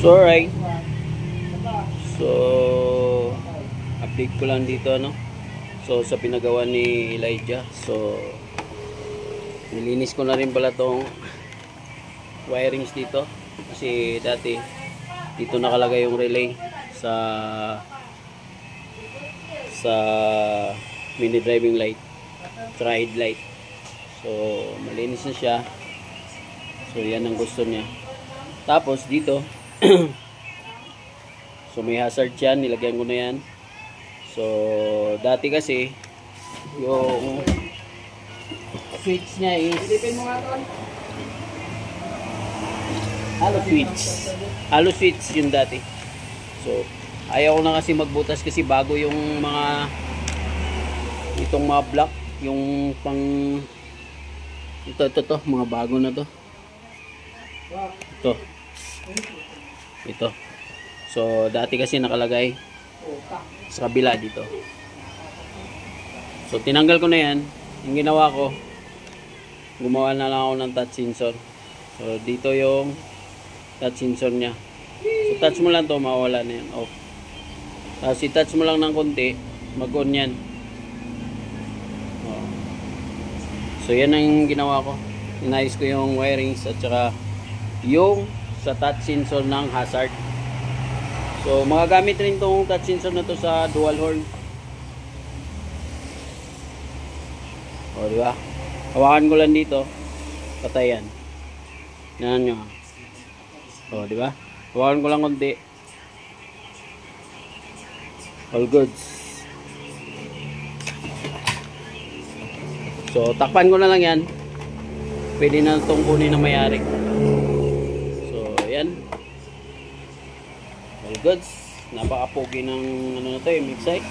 So alright, so update ko lang dito so sa pinagawa ni Elijah. So nilinis ko na rin pala tong wirings dito kasi dati dito nakalagay yung relay sa mini driving light tsaka headlight. So malinis na siya. So yan ang gusto niya. Tapos dito so may hazard yan, nilagyan ko na yan. So dati kasi yung switch niya is halo switch yun dati. So ayaw ko na kasi magbutas kasi bago yung mga itong mga block, yung pang ito mga bago na to. Ito. So dati kasi nakalagay sa kabila dito. So tinanggal ko na yan. Yung ginawa ko, gumawa na lang ako ng touch sensor. So dito yung touch sensor nya. So touch mo lang to, mawala na yan, off. Tapos i-touch mo lang ng konti, mag-on yan. So yan ang ginawa ko. Inayos ko yung wirings at saka yung sa touch sensor ng hazard. So magagamit rin tong touch sensor na to sa dual horn. O diba? Hawakan ko lang dito, patay yan. Yan nyo. O diba? Hawakan ko lang konti. All goods. So takpan ko na lang yan. Pwede na itong kunin na mayari. So yan. All goods. Napaka-pogi ng ano na to, mixite.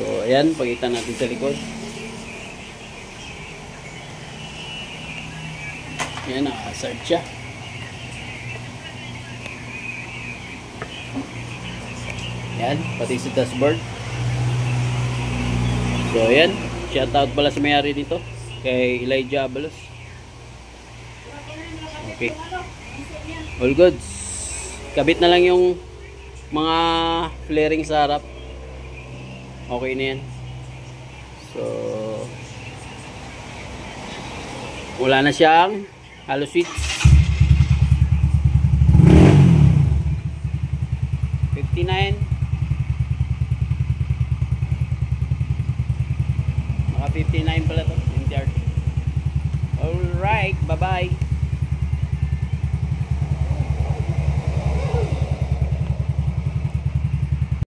So ayan, pakita natin sa likod. Yan, nakasard siya. Yan, pati sa dashboard. So ayan, shout out pala sa may-ari dito, kay Elijah Abalos. Okay, all goods. Kabit na lang yung mga flaring sa harap. Okay na yan. So wala na siyang halo switch. 59. Maka 59 pala to. Alright, bye bye.